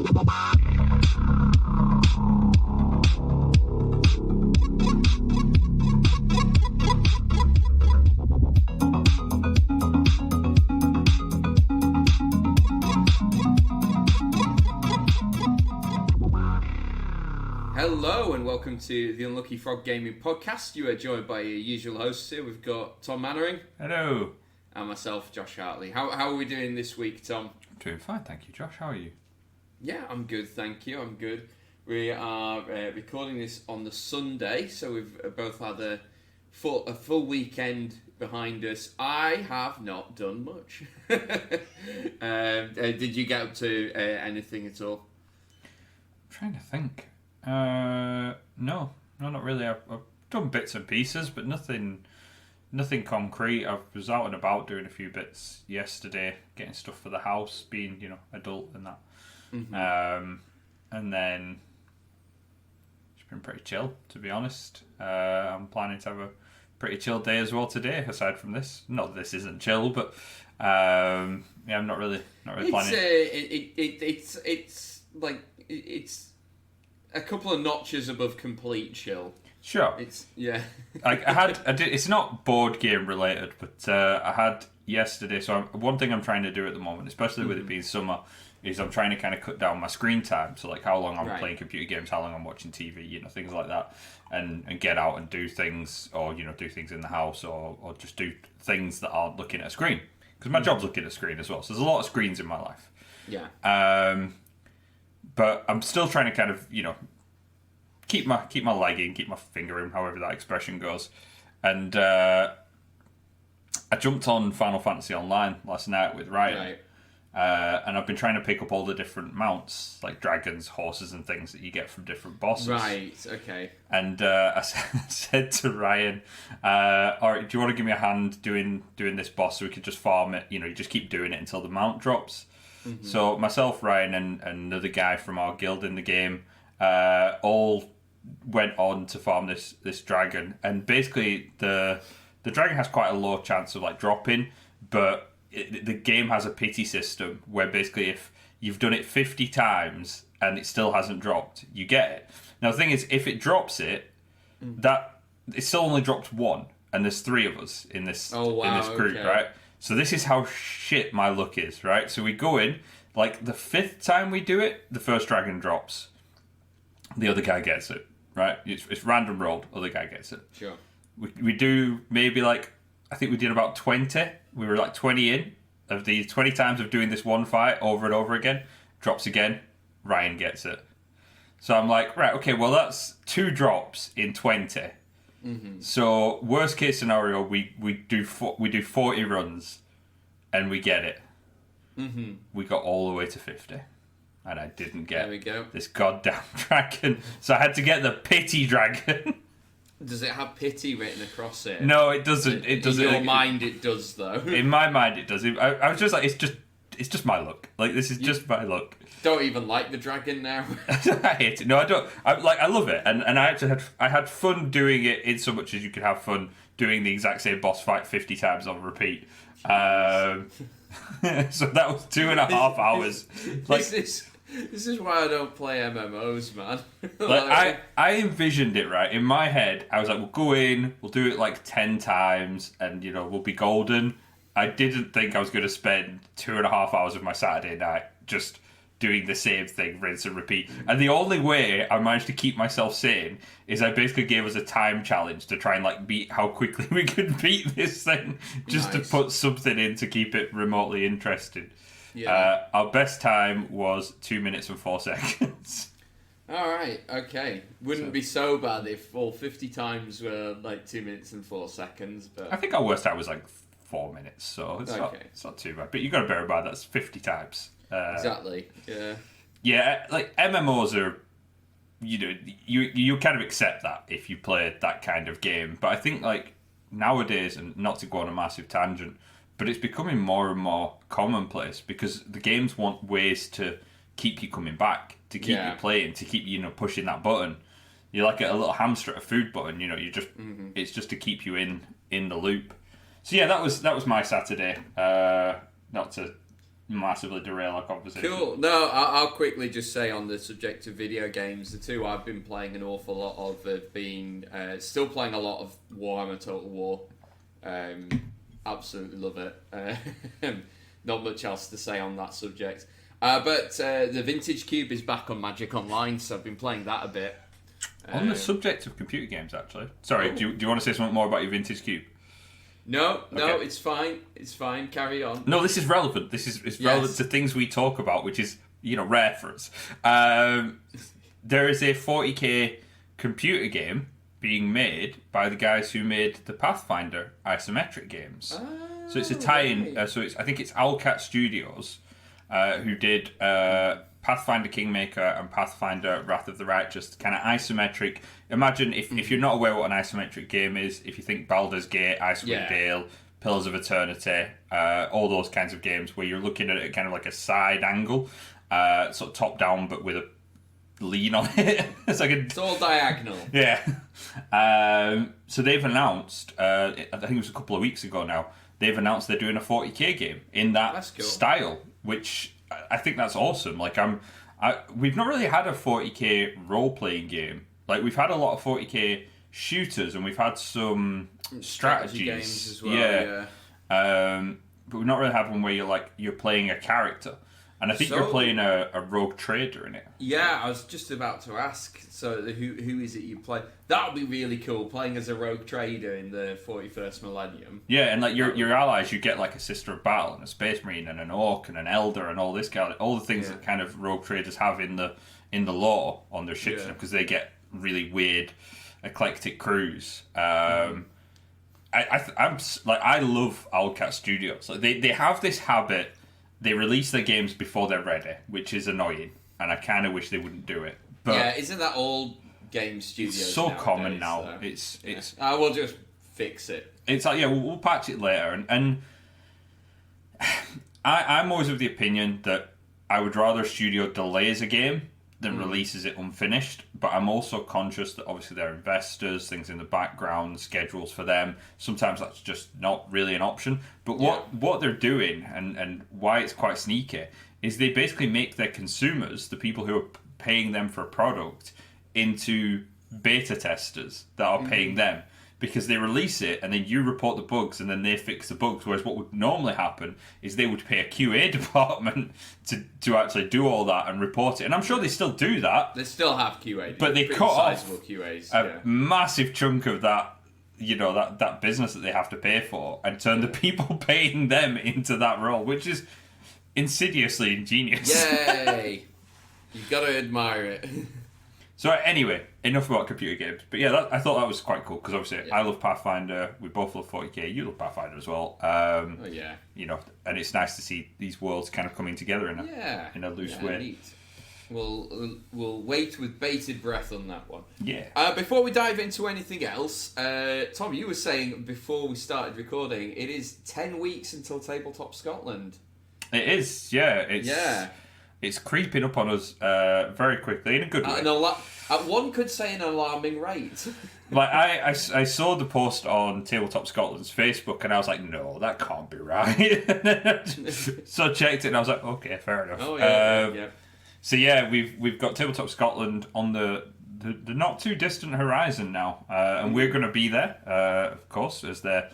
Hello and welcome to the Unlucky Frog Gaming Podcast. You are joined by your usual hosts here. We've got Tom Mannering. Hello. And myself, Josh Hartley. How are we doing this week, Tom? I'm doing fine, thank you, Josh. How are you? Yeah, I'm good, thank you. I'm good. We are recording this on the Sunday, so we've both had a full weekend behind us. I have not done much. Did you get up to anything at all? I'm trying to think. No, not really. I've done bits and pieces, but nothing concrete. I was out and about doing a few bits yesterday, getting stuff for the house, being adult and that. Mm-hmm. And then it's been pretty chill, to be honest. I'm planning to have a pretty chill day as well today. Aside from this, not that this isn't chill, but I'm not really planning. It's a couple of notches above complete chill. Sure. It's not board game related, but I had yesterday. So one thing I'm trying to do at the moment, especially with it being summer, is I'm trying to kind of cut down my screen time. So like how long I'm playing computer games, how long I'm watching TV, things like that, and get out and do things, or do things in the house, or just do things that aren't looking at a screen. Because my job's looking at a screen as well. So there's a lot of screens in my life. Yeah. But I'm still trying to kind of, keep my leg in, keep my finger in, however that expression goes. And I jumped on Final Fantasy Online last night with Ryan. Right. And I've been trying to pick up all the different mounts, like dragons, horses and things that you get from different bosses. Right, okay. And I said to Ryan, all right, do you want to give me a hand doing this boss so we could just farm it? You just keep doing it until the mount drops. Mm-hmm. So myself, Ryan, and another guy from our guild in the game all went on to farm this dragon. And basically the dragon has quite a low chance of like dropping, but the game has a pity system where basically if you've done it 50 times and it still hasn't dropped, you get it. Now the thing is, if it drops it, that it's still only dropped one, and there's three of us in this group, okay. Right? So this is how shit my luck is, right? So we go in, like the 5th time we do it, the first dragon drops. The other guy gets it, right? It's random rolled, other guy gets it. Sure. We do maybe I think we did about 20. We were like 20 in of these 20 times of doing this one fight over and over again. Drops again, Ryan gets it. So I'm like, right, okay, well that's 2 drops in 20. Mm-hmm. So worst case scenario, we do 40 runs, and we get it. Mm-hmm. We got all the way to 50, and I didn't get this goddamn dragon. So I had to get the pity dragon. Does it have pity written across it? No, it doesn't. It doesn't. In your mind, it does though. In my mind, it does. I was just like, it's just my luck. Like this is just my luck. Don't even like the dragon now. I hate it. No, I don't. I love it, and I actually had fun doing it in so much as you could have fun doing the exact same boss fight 50 times on repeat. So that was 2.5 hours. This is why I don't play MMOs, man. I envisioned it right in my head. I was like, we'll go in, we'll do it like 10 times, and we'll be golden. I didn't think I was going to spend 2.5 hours of my Saturday night just doing the same thing, rinse and repeat. And the only way I managed to keep myself sane is I basically gave us a time challenge to try and beat how quickly we could beat this thing, just to put something in to keep it remotely interesting. Yeah. Our best time was 2 minutes and 4 seconds. All right, okay. Wouldn't be so bad if all 50 times were 2 minutes and 4 seconds. But I think our worst time was 4 minutes, so it's not too bad. But you got to bear in mind that's 50 times. Exactly. Yeah. Yeah, MMOs are, you kind of accept that if you play that kind of game. But I think nowadays, and not to go on a massive tangent, but it's becoming more and more commonplace because the games want ways to keep you coming back, to keep you playing, to keep you pushing that button. You're like a little hamster at a food button. It's just to keep you in the loop. So yeah, that was my Saturday. Not to massively derail our conversation. Cool. No, I'll quickly just say on the subject of video games, the two I've been playing an awful lot of have been still playing a lot of Warhammer Total War. Absolutely love it. Not much else to say on that subject. But the Vintage Cube is back on Magic Online, so I've been playing that a bit. On the subject of computer games, actually. Sorry, do you want to say something more about your Vintage Cube? No, Okay. it's fine. It's fine. Carry on. No, this is relevant. It's relevant to things we talk about, which is, rare for us. There is a 40k computer game being made by the guys who made the Pathfinder isometric games. So it's a tie-in. Right. I think it's Owlcat Studios who did Pathfinder Kingmaker and Pathfinder Wrath of the Righteous, kind of isometric. Imagine if you're not aware what an isometric game is, if you think Baldur's Gate, Icewind Dale, Pillars of Eternity, all those kinds of games where you're looking at it kind of like a side angle, sort of top down but with a lean on it. It's all diagonal. Yeah. So they've announced, I think it was a couple of weeks ago now, they've announced they're doing a 40k game in that cool. style, which I think that's awesome. Like we've not really had a 40k role-playing game. Like we've had a lot of 40k shooters and we've had some strategies games as well. But we've not really had one where you're playing a character. And I think you're playing a rogue trader in it. Yeah, I was just about to ask. So who is it you play? That would be really cool, playing as a rogue trader in the 41st millennium. Yeah, and like your allies, you get like a Sister of Battle and a Space Marine and an Orc and an Elder and all this all the things that kind of rogue traders have in the lore on their ships because they get really weird, eclectic crews. I'm like I love Owlcat Studios. Like they have this habit. They release their games before they're ready, which is annoying, and I kind of wish they wouldn't do it. But yeah, isn't that all game studios? It's so nowadays, common now. So. It's. We'll just fix it. It's like we'll patch it later, and I'm always of the opinion that I would rather a studio delays a game than releases it unfinished. But I'm also conscious that obviously they're investors, things in the background, schedules for them. Sometimes that's just not really an option. But what they're doing and why it's quite sneaky is they basically make their consumers, the people who are paying them for a product, into beta testers that are paying them. Because they release it and then you report the bugs and then they fix the bugs. Whereas what would normally happen is they would pay a QA department to actually do all that and report it. And I'm sure they still do that. They still have QA, but they cut off QAs, a massive chunk of that, that business that they have to pay for and turn the people paying them into that role, which is insidiously ingenious. Yay! You've got to admire it. So anyway, enough about computer games. But yeah, I thought that was quite cool because obviously I love Pathfinder. We both love 40k. You love Pathfinder as well. And it's nice to see these worlds kind of coming together in a loose way. Neat. We'll wait with bated breath on that one. Yeah. Before we dive into anything else, Tom, you were saying before we started recording, it is 10 weeks until Tabletop Scotland. It is, yeah. It's creeping up on us very quickly in a good way. One could say an alarming rate. Like I saw the post on Tabletop Scotland's Facebook and I was like, no, that can't be right. So I checked it and I was like, okay, fair enough. Oh yeah. So yeah, we've got Tabletop Scotland on the not too distant horizon now, and we're going to be there, of course, as their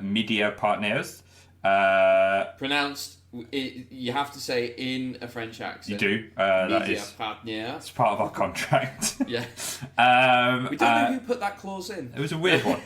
media partners. Pronounced. You have to say in a French accent. You do. That Media is. partner. It's part of our contract. Yeah. We don't know who put that clause in. It was a weird one.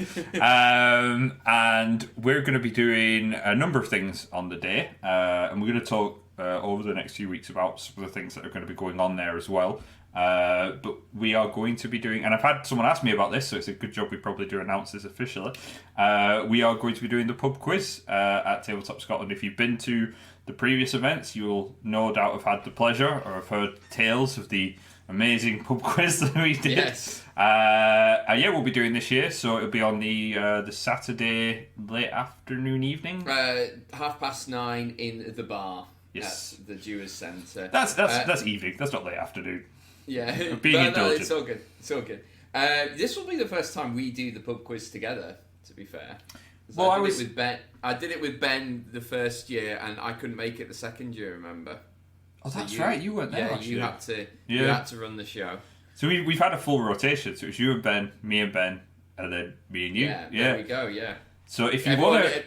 And we're going to be doing a number of things on the day, and we're going to talk over the next few weeks about some of the things that are going to be going on there as well. But we are going to be doing, and I've had someone ask me about this, so it's a good job we probably do announce this officially. We are going to be doing the pub quiz at Tabletop Scotland. If you've been to the previous events, you will no doubt have had the pleasure or have heard tales of the amazing pub quiz that we did. Yes. We'll be doing this year, so it'll be on the Saturday late afternoon, evening. 9:30 in the bar. Yes. At the Jewers Centre. That's evening. That's not late afternoon. Yeah. Being no, indulgent. it's all good. This will be the first time we do the pub quiz together, to be fair. So I did it with Ben. I did it with Ben the first year, and I couldn't make it the second year. Remember? Oh, that's right. You weren't there last year. You had to run the show. So we've had a full rotation. So it was you and Ben, me and Ben, and then me and you. Yeah. There we go. Yeah. So if you want to,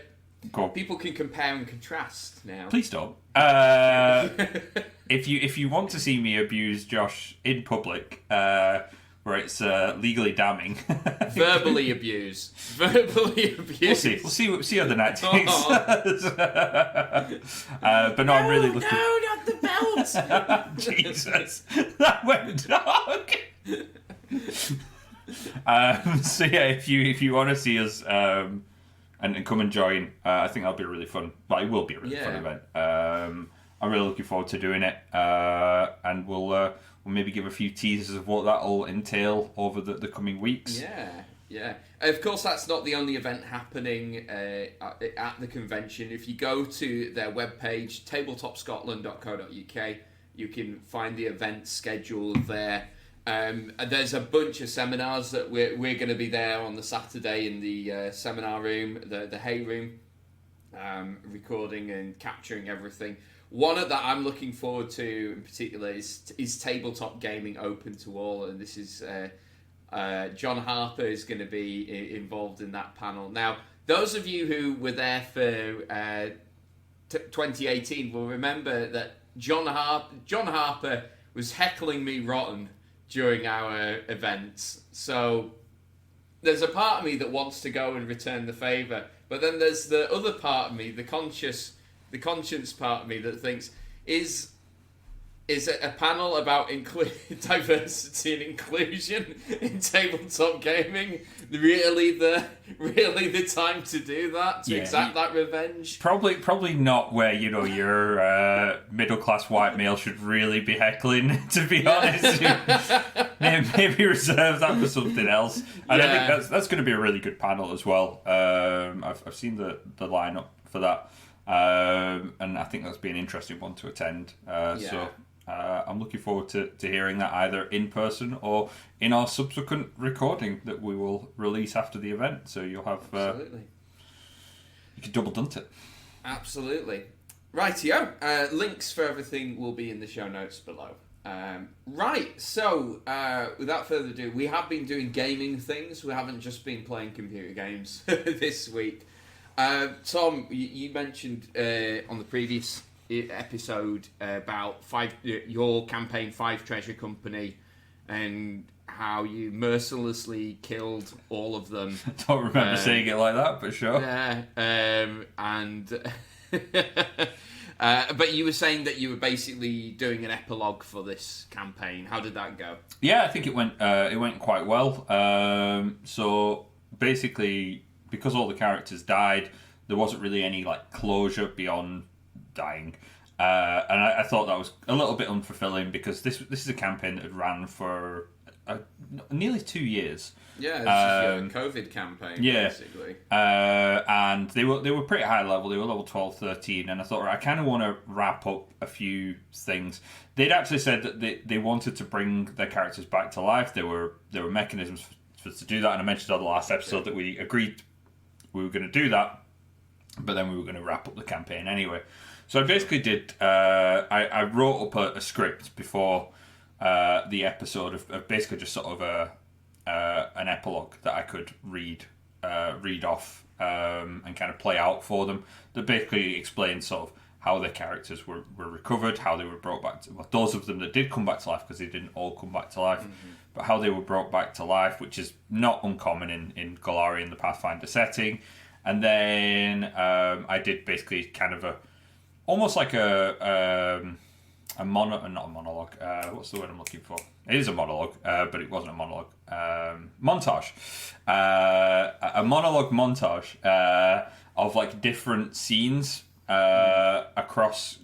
go. People can compare and contrast now. Please don't. If you want to see me abuse Josh in public, where it's legally damning, verbally abuse. We'll see how the night takes. But no, I'm really looking. No, not the belt. Jesus, that went dark. So yeah, if you want to see us and come and join, I think that'll be a really fun. Well, it will be a really fun event. I'm really looking forward to doing it, and we'll maybe give a few teasers of what that'll entail over the coming weeks. Yeah. Of course, that's not the only event happening at the convention. If you go to their webpage, tabletopscotland.co.uk, you can find the event schedule there. There's a bunch of seminars that we're going to be there on the Saturday in the seminar room, the Hay Room, recording and capturing everything. One that I'm looking forward to in particular is Tabletop Gaming Open to All, and this is John Harper is going to be involved in that panel. Now, those of you who were there for 2018 will remember that John Harper was heckling me rotten during our events. So there's a part of me that wants to go and return the favour, but then there's the other part of me, the conscience part of me that thinks, is a panel about diversity and inclusion in tabletop gaming really the time to do that, to exact that revenge? Probably not where your middle class white male should really be heckling. To be honest, maybe reserve that for something else. And I think that's going to be a really good panel as well. I've seen the lineup for that, and I think that's be an interesting one to attend. So. I'm looking forward to hearing that either in person or in our subsequent recording that we will release after the event. So you'll have... Absolutely. You can double dunt it. Absolutely. Rightio. Links for everything will be in the show notes below. Right, so without further ado, we have been doing gaming things. We haven't just been playing computer games this week. Tom, you mentioned on the previous episode about your campaign 5 Treasure Company and how you mercilessly killed all of them. I don't remember saying it like that, but sure. Yeah, but you were saying that you were basically doing an epilogue for this campaign. How did that go? Yeah, I think it went quite well. So basically, because all the characters died, there wasn't really any closure beyond dying, and I thought that was a little bit unfulfilling because this is a campaign that had ran for nearly 2 years. Yeah, this is your COVID campaign, basically. And they were pretty high level. They were level 12, 13, and I thought, right, I kind of want to wrap up a few things. They'd actually said that they wanted to bring their characters back to life. There were mechanisms to do that, and I mentioned on the last episode that we agreed we were going to do that, but then we were going to wrap up the campaign anyway. So I basically did. I wrote up a script before the episode of basically just sort of an epilogue that I could read off and kind of play out for them. That basically explained sort of how their characters were recovered, how they were brought back to those of them that did come back to life, because they didn't all come back to life, but how they were brought back to life, which is not uncommon in Golarion, the Pathfinder setting. And then I did basically kind of almost like not a monologue. What's the word I'm looking for? It is a monologue, but it wasn't a monologue. Montage. A monologue montage of different scenes across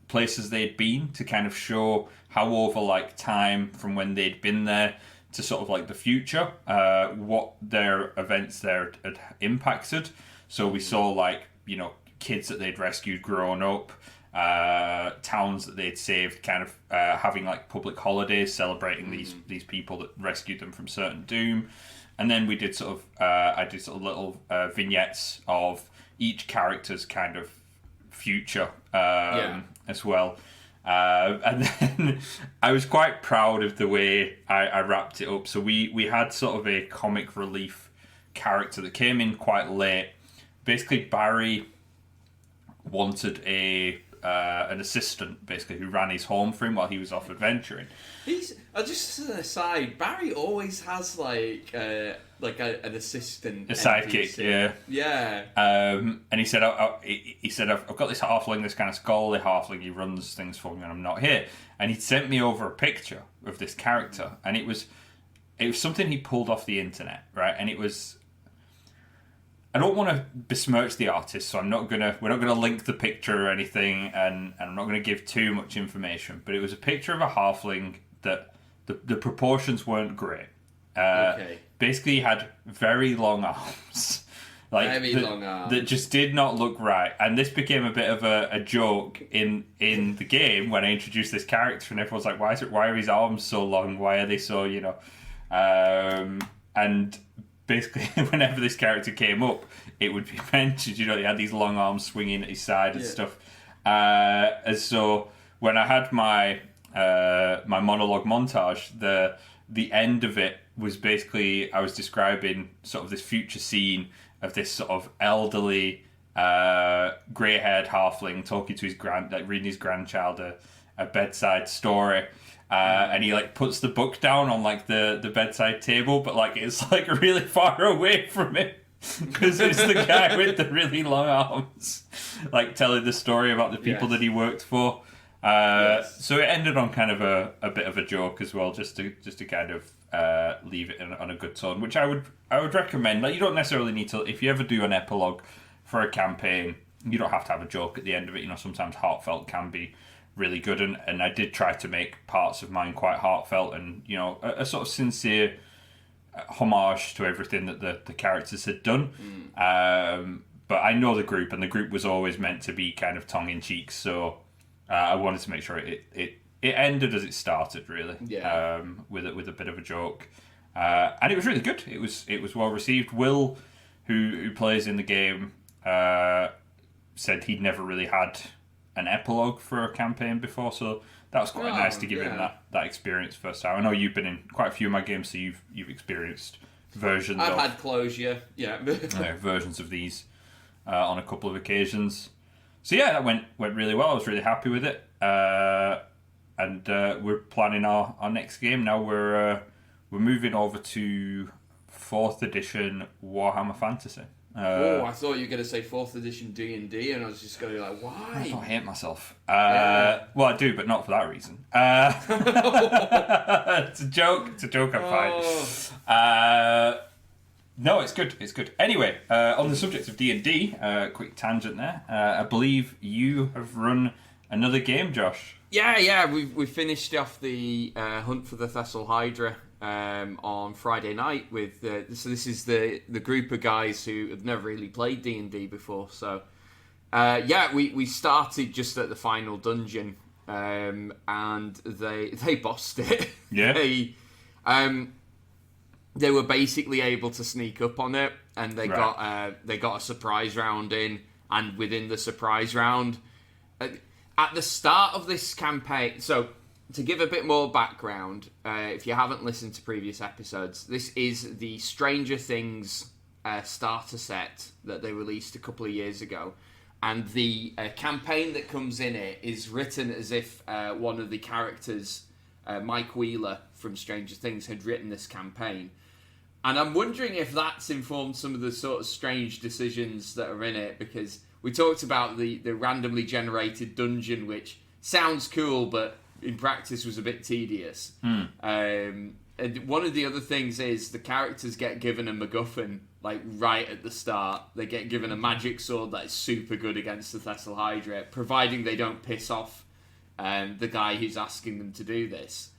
places they'd been to kind of show how over time from when they'd been there to sort of the future, what their events there had impacted. So we saw kids that they'd rescued growing up, towns that they'd saved, kind of having public holidays celebrating these people that rescued them from certain doom, and then we did sort of I did sort of little vignettes of each character's kind of future as well. And then I was quite proud of the way I wrapped it up. So we had sort of a comic relief character that came in quite late. Basically, Barry wanted an assistant, basically, who ran his home for him while he was off adventuring. Just as an aside, Barry always has an assistant, a sidekick, NPC. yeah. And he said, I've got this halfling, this kind of scholarly halfling. He runs things for me when I'm not here. And he'd sent me over a picture of this character, and it was something he pulled off the internet, right? And it was. I don't want to besmirch the artist, so we're not gonna link the picture or anything, and I'm not gonna give too much information. But it was a picture of a halfling that the proportions weren't great. Okay. Basically, he had very long arms, long arms that just did not look right. And this became a bit of a joke in the game when I introduced this character, and everyone's like, "Why are his arms so long? Why are they so and basically, whenever this character came up, it would be mentioned, he had these long arms swinging at his side and stuff. And so when I had my monologue montage, the end of it was basically, I was describing sort of this future scene of this sort of elderly, grey-haired halfling talking to his reading his grandchild a bedside story. And he puts the book down on the bedside table, but it's really far away from him because it's the guy with the really long arms, telling the story about the people that he worked for. So it ended on kind of a bit of a joke as well, just to kind of leave it on a good tone, which I would recommend. You don't necessarily need to, if you ever do an epilogue for a campaign, you don't have to have a joke at the end of it. Sometimes heartfelt can be really good, and I did try to make parts of mine quite heartfelt and a sort of sincere homage to everything that the characters had done. But I know the group, and the group was always meant to be kind of tongue-in-cheek, so I wanted to make sure it ended as it started, really, with a bit of a joke, and it was really good. It was well received. Will, who plays in the game, said he'd never really had an epilogue for a campaign before, so that was quite nice to give him that experience first time. I know you've been in quite a few of my games, so you've experienced versions. I've had closure, versions of these on a couple of occasions. So yeah, that went really well. I was really happy with it, and we're planning our next game now. We're moving over to 4th edition Warhammer Fantasy. I thought you were going to say 4th edition D&D, and I was just going to be like, why? I don't hate myself. Well, I do, but not for that reason. It's a joke. I'm fine. No, it's good. Anyway, on the subject of D&D, quick tangent there. I believe you have run another game, Josh. Yeah. We finished off the Hunt for the Thessal Hydra on Friday night with so this is the group of guys who have never really played D&D before. So we started just at the final dungeon, and they bossed it. Yeah. They were basically able to sneak up on it, and they got a surprise round in, and within the surprise round, at the start of this campaign. So, to give a bit more background, if you haven't listened to previous episodes, this is the Stranger Things starter set that they released a couple of years ago, and the campaign that comes in it is written as if one of the characters, Mike Wheeler from Stranger Things, had written this campaign. And I'm wondering if that's informed some of the sort of strange decisions that are in it, because we talked about the randomly generated dungeon, which sounds cool, but in practice was a bit tedious. And one of the other things is the characters get given a MacGuffin, right at the start. They get given a magic sword that is super good against the Thessal Hydra, providing they don't piss off the guy who's asking them to do this.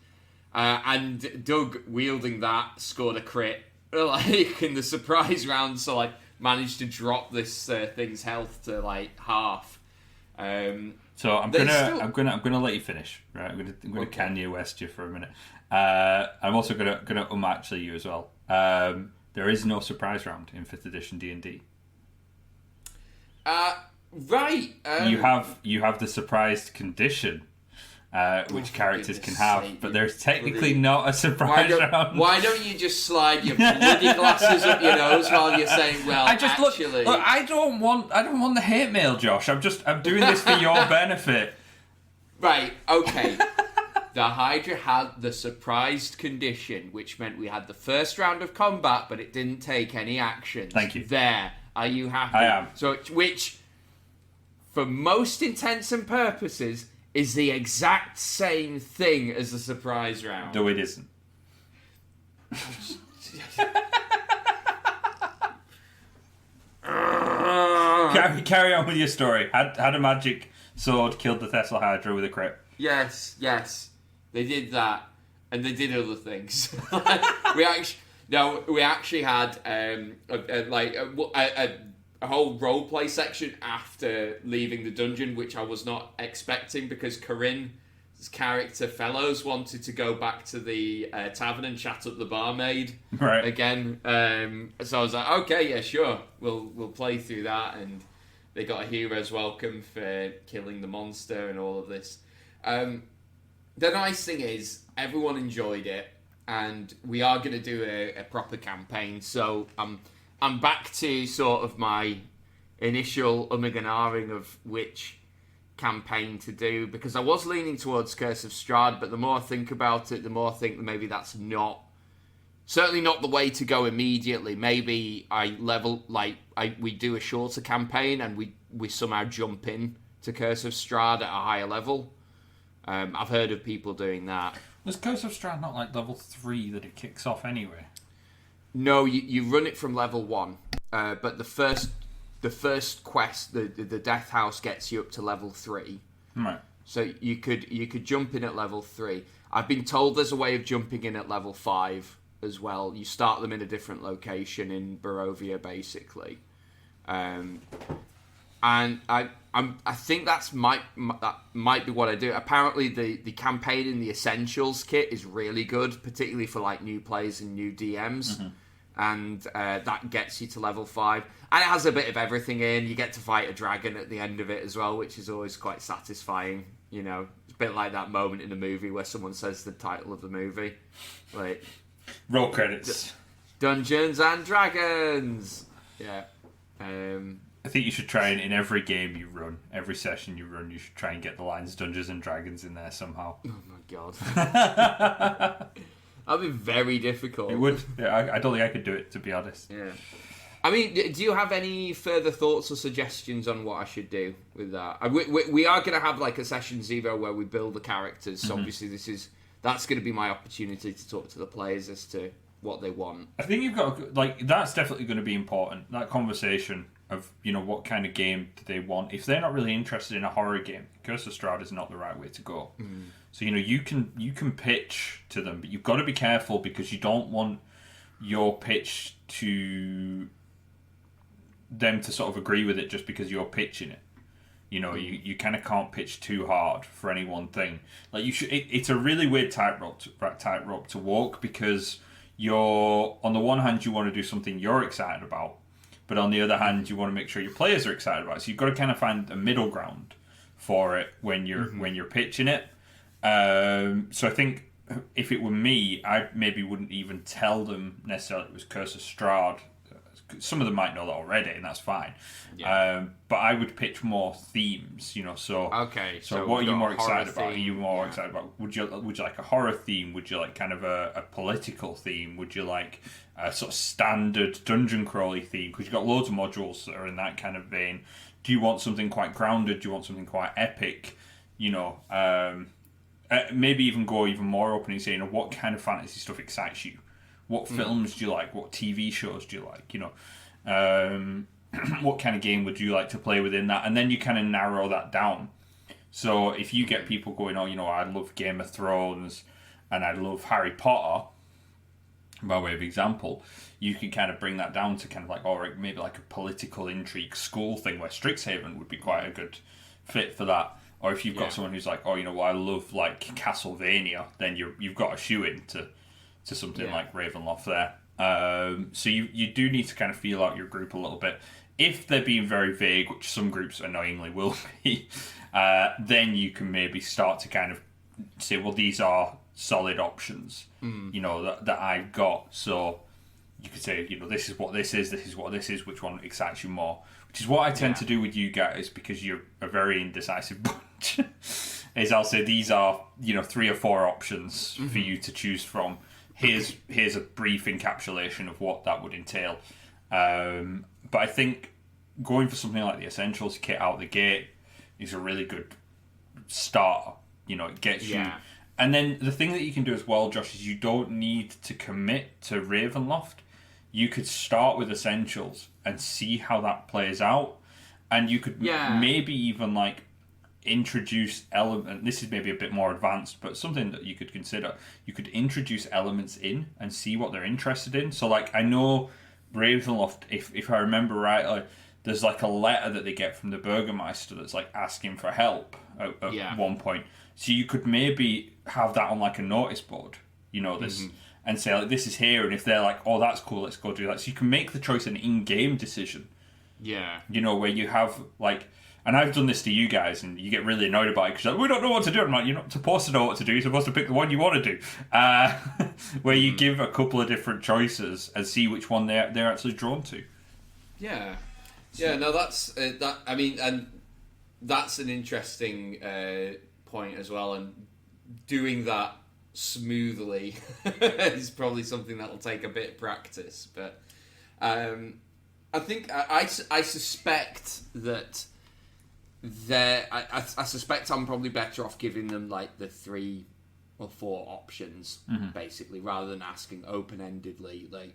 And Doug, wielding that, scored a crit in the surprise round, so managed to drop this thing's health to half. So I'm gonna let you finish, right? I'm gonna Kanye West you for a minute. I'm also gonna actually you as well. There is no surprise round in 5th edition D&D. Right. You have the surprised condition, which characters can have, but there's technically not a surprise round. Why don't you just slide your bloody glasses up your nose while you're saying, "Well, actually"? Look, I don't want the hate mail, Josh. I'm doing this for your benefit. Right. Okay. The Hydra had the surprised condition, which meant we had the first round of combat, but it didn't take any actions. Thank you. There. Are you happy? I am. So, which, for most intents and purposes, is the exact same thing as the surprise round. No, it isn't. Carry on with your story. Had a magic sword, killed the Thessal Hydra with a crit. Yes. They did that, and they did other things. we actually had a whole roleplay section after leaving the dungeon, which I was not expecting because Corinne's character Fellows wanted to go back to the tavern and chat up the barmaid again. So I was like, okay, yeah, sure, we'll play through that, and they got a hero's welcome for killing the monster and all of this. The nice thing is, everyone enjoyed it, and we are going to do a proper campaign. So I'm back to sort of my initial umming and ahhing of which campaign to do, because I was leaning towards Curse of Strahd, but the more I think about it, the more I think that maybe that's certainly not the way to go immediately. Maybe we do a shorter campaign and we somehow jump in to Curse of Strahd at a higher level. I've heard of people doing that. Was Curse of Strahd not like level 3 that it kicks off anyway? No, you run it from level 1, but the first quest, the Death House, gets you up to level 3. Right. So you could jump in at level 3. I've been told there's a way of jumping in at level 5 as well. You start them in a different location in Barovia, basically, and I think that might be what I do. Apparently, the campaign in the Essentials kit is really good, particularly for like new players and new DMs, and that gets you to level 5. And it has a bit of everything in. You get to fight a dragon at the end of it as well, which is always quite satisfying. You know, it's a bit like that moment in a movie where someone says the title of the movie, like roll credits, Dungeons and Dragons. Yeah. I think you should try and in every game you run, every session you run, you should try and get the lines Dungeons and Dragons in there somehow. Oh my god. That'd be very difficult. It would. Yeah, I don't think I could do it, to be honest. Yeah. I mean, do you have any further thoughts or suggestions on what I should do with that? We are going to have like a session 0 where we build the characters, so obviously that's going to be my opportunity to talk to the players as to what they want. I think you've got, that's definitely going to be important, that conversation of, what kind of game do they want. If they're not really interested in a horror game, Curse of Strahd is not the right way to go. So, you can pitch to them, but you've got to be careful because you don't want your pitch to them to sort of agree with it just because you're pitching it. You kind of can't pitch too hard for any one thing. Like you should. It's a really weird tightrope to walk because you're, on the one hand, you want to do something you're excited about, but on the other hand, you want to make sure your players are excited about it. So you've got to kind of find a middle ground for it when you're pitching it. So I think if it were me, I maybe wouldn't even tell them necessarily it was Curse of Strahd. Some of them might know that already, and that's fine. Yeah. But I would pitch more themes, So okay. So what are you more excited about? Are you more excited about? Would you like a horror theme? Would you like kind of a political theme? Would you like a sort of standard dungeon crawly theme? Because you've got loads of modules that are in that kind of vein. Do you want something quite grounded? Do you want something quite epic? Maybe even go even more open and say, what kind of fantasy stuff excites you? What films do you like? What TV shows do you like? What kind of game would you like to play within that? And then you kind of narrow that down. So if you get people going, I love Game of Thrones and I love Harry Potter, by way of example, you can kind of bring that down to kind of like, maybe like a political intrigue school thing where Strixhaven would be quite a good fit for that. Or if you've got someone who's like, I love like Castlevania, then you've got a shoe in to something like Ravenloft there. So you do need to kind of feel out your group a little bit. If they're being very vague, which some groups annoyingly will be, then you can maybe start to kind of say, well, these are solid options, that I've got. So you could say, this is what this is what this is, which one excites you more? Which is what I tend to do with you guys, because you're a very indecisive bunch. Is I'll say these are, 3 or 4 options for you to choose from. Here's a brief encapsulation of what that would entail. But I think going for something like the Essentials kit out the gate is a really good start. It gets you. And then the thing that you can do as well, Josh, is you don't need to commit to Ravenloft. You could start with Essentials and see how that plays out. And you could maybe even introduce element. This is maybe a bit more advanced, but something that you could consider. You could introduce elements in and see what they're interested in. So I know Ravenloft, if I remember right, there's a letter that they get from the Burgermeister that's asking for help at one point. So you could maybe have that on a notice board, this, and say this is here, and if they're oh, that's cool, let's go do that. So you can make the choice an in-game decision. Yeah. Where you have and I've done this to you guys, and you get really annoyed about it because we don't know what to do. I'm like, you're not supposed to know what to do. You're supposed to pick the one you want to do. Where you give a couple of different choices and see which one they're actually drawn to. Yeah. Yeah. No, that's that. I mean, and that's an interesting point as well. And doing that smoothly is probably something that will take a bit of practice. But I think I suspect that. I suspect I'm probably better off giving them the 3 or 4 options basically, rather than asking open-endedly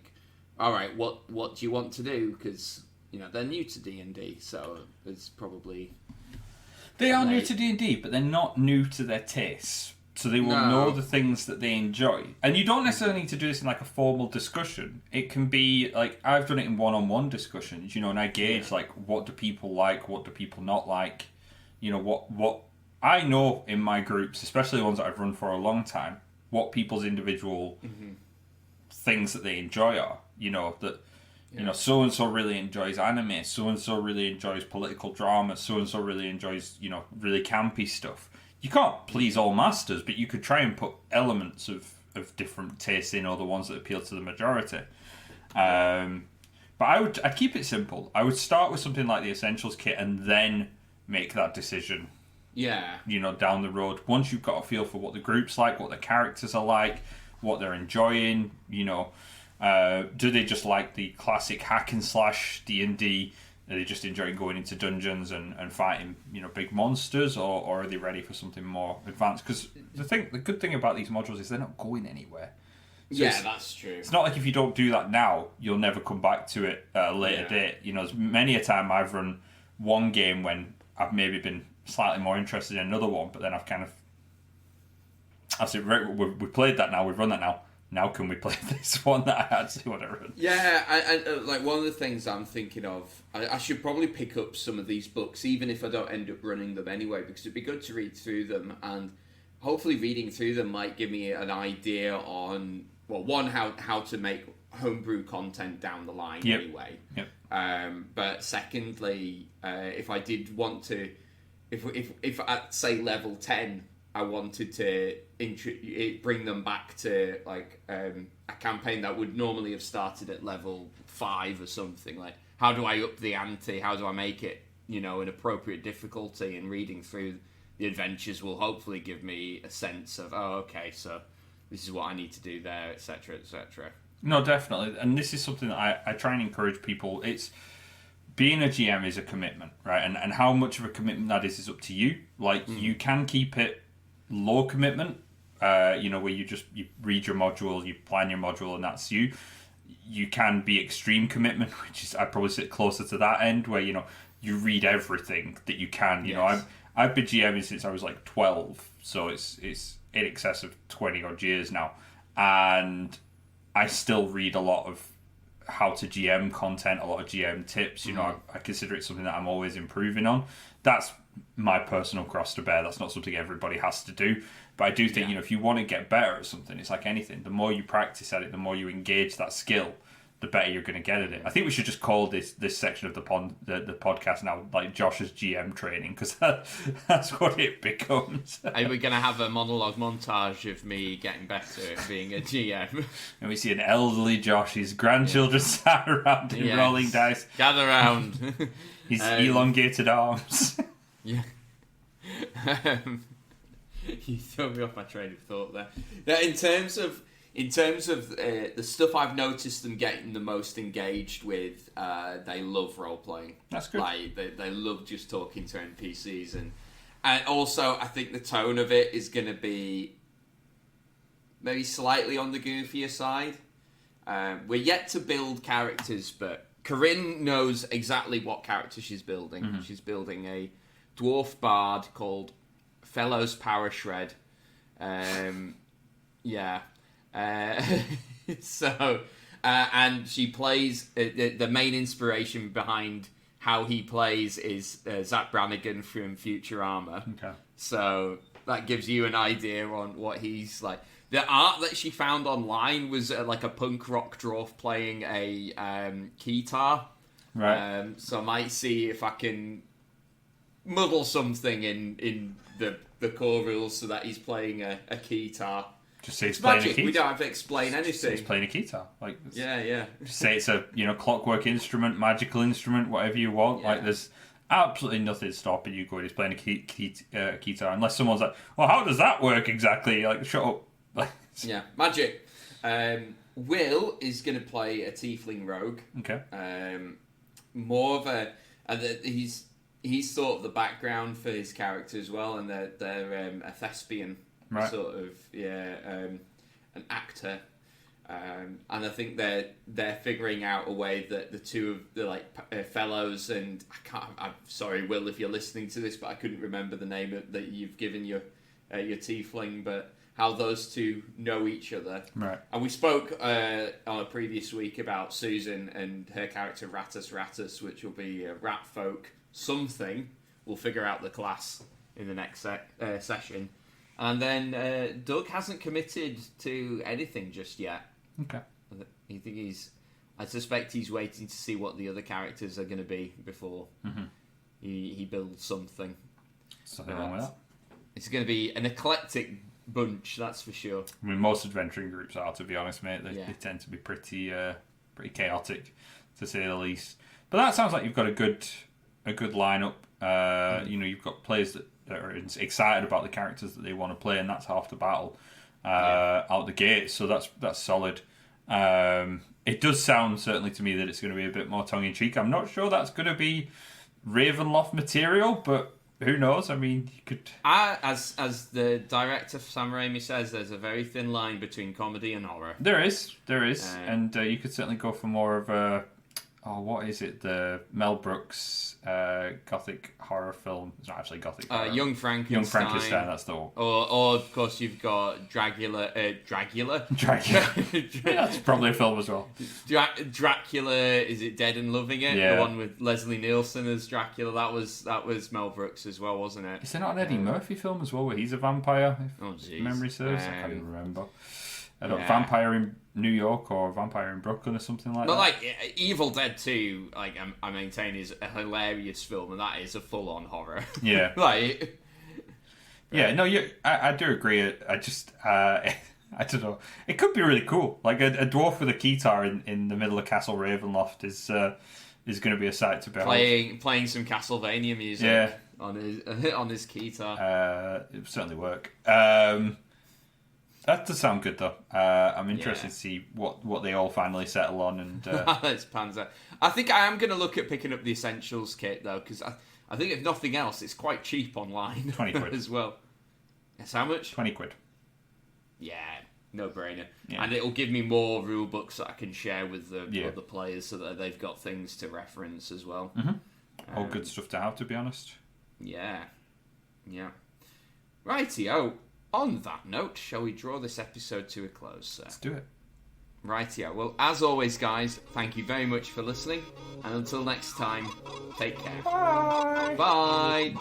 all right, what do you want to do? Because they're new to D&D, so it's probably they are new to D&D, but they're not new to their tastes. So they will know the things that they enjoy. And you don't necessarily need to do this in a formal discussion. It can be I've done it in one-on-one discussions, and I gauge what do people like, what do people not like, what I know in my groups, especially the ones that I've run for a long time, what people's individual things that they enjoy are. So and so really enjoys anime, so and so really enjoys political drama, so and so really enjoys really campy stuff. You can't please all masters, but you could try and put elements of different tastes in, or the ones that appeal to the majority. But I'd keep it simple. I would start with something like the Essentials kit and then make that decision. Yeah. Down the road. Once you've got a feel for what the group's like, what the characters are like, what they're enjoying, do they just like the classic hack and slash D&D? Are they just enjoying going into dungeons and fighting, big monsters, or are they ready for something more advanced? Because the good thing about these modules is they're not going anywhere. So that's true. It's not like if you don't do that now, you'll never come back to it at a later date. There's many a time I've run one game when I've maybe been slightly more interested in another one, but then I said, right, we played that now, we've run that now. Now can we play this one that I actually want to run? Yeah, I one of the things I'm thinking of, I should probably pick up some of these books, even if I don't end up running them anyway, because it'd be good to read through them, and hopefully reading through them might give me an idea on, well, one, how to make homebrew content down the line anyway. Yep. But secondly, if I did want to, if at, say, level 10, I wanted to bring them back to a campaign that would normally have started at level 5 or something. How do I up the ante? How do I make it, an appropriate difficulty? And reading through the adventures will hopefully give me a sense of, oh, okay, so this is what I need to do there, etc., etc. No, definitely, and this is something that I try and encourage people. It's being a GM is a commitment, right? And how much of a commitment that is up to you. You can keep it low commitment, where you read your module, you plan your module, and that's you. You can be extreme commitment, which is I'd probably sit closer to that end, where you read everything that you can. Yes. I've been GMing since I was 12, so it's in excess of 20 odd years now, and I still read a lot of how to GM content, a lot of GM tips. I consider it something that I'm always improving on. That's my personal cross to bear. That's not something everybody has to do. But I do think, if you want to get better at something, it's like anything. The more you practice at it, the more you engage that skill, the better you're going to get at it. I think we should just call this section of the podcast now, like Josh's GM training, because that's what it becomes. Are we going to have a monologue montage of me getting better at being a GM? And we see an elderly Josh, his grandchildren sat around him rolling dice. Gather round. His elongated arms. Yeah. You throw me off my train of thought there. Now, in terms of the stuff I've noticed them getting the most engaged with, they love role playing. That's good. Like they love just talking to NPCs, and also I think the tone of it is going to be maybe slightly on the goofier side. We're yet to build characters, but Corinne knows exactly what character she's building. Mm-hmm. She's building a dwarf bard called Fellows Power Shred. And she plays the main inspiration behind how he plays is Zach Brannigan from Futurama. Okay. So that gives you an idea on what he's like. The art that she found online was like a punk rock dwarf playing a keytar. Right. So I might see if I can muddle something in the core rules so that he's playing a keytar. Just say he's playing magic. A keytar. We don't have to explain anything. Just say he's playing a keytar. Like, yeah. Just say it's a clockwork instrument, magical instrument, whatever you want. Yeah. Like there's absolutely nothing stopping you going. He's playing a keytar, unless someone's like, "Well, how does that work exactly?" Like, shut up. Yeah, magic. Will is going to play a tiefling rogue. Okay. More of a he's sort of the background for his character as well, and they're a thespian, right. Sort of an actor, and I think they're figuring out a way that the two of the fellows, and I'm sorry, Will, if you're listening to this, but I couldn't remember the name that you've given your tiefling, but how those two know each other. Right. And we spoke on a previous week about Susan and her character Rattus, which will be rat folk something. We'll figure out the class in the next session. And then Doug hasn't committed to anything just yet. Okay. I suspect he's waiting to see what the other characters are going to be before he builds something. Something wrong with that. It's going to be an eclectic bunch, that's for sure. I mean, most adventuring groups are, to be honest, mate. They tend to be pretty chaotic, to say the least. But that sounds like you've got a good lineup. You've got players that are excited about the characters that they want to play, and that's half the battle out the gate. So that's solid. It does sound certainly to me that it's going to be a bit more tongue in cheek. I'm not sure that's going to be Ravenloft material, but who knows? I mean, you could. As the director Sam Raimi says, there's a very thin line between comedy and horror. There is, and you could certainly go for more of a. Oh, what is it? The Mel Brooks gothic horror film. It's not actually gothic horror. Young Frankenstein. Young Frankenstein, that's the one. Or of course, you've got Dracula. Dracula. That's probably a film as well. Dracula, is it Dead and Loving It? Yeah. The one with Leslie Nielsen as Dracula. That was Mel Brooks as well, wasn't it? Is there not an Eddie Murphy film as well where he's a vampire? If memory serves. I can't even remember. Vampire in New York or Vampire in Brooklyn or something like that. But like Evil Dead 2, like I maintain, is a hilarious film, and that is a full-on horror. Yeah. I do agree. I just I don't know. It could be really cool. Like a dwarf with a keytar in the middle of Castle Ravenloft is going to be a sight to behold. Playing some Castlevania music on his keytar. It would certainly work. That does sound good, though. I'm interested to see what they all finally settle on. And It's Panzer. I think I am going to look at picking up the Essentials kit, though, because I think, if nothing else, it's quite cheap online. 20 quid. As well. Yes, how much? 20 quid. Yeah, no-brainer. Yeah. And it'll give me more rule books that I can share with the other players so that they've got things to reference as well. Mm-hmm. All good stuff to have, to be honest. Yeah. Righty-o. On that note, shall we draw this episode to a close, sir? Let's do it. Rightio. Well, as always, guys, thank you very much for listening. And until next time, take care. Bye. Bye.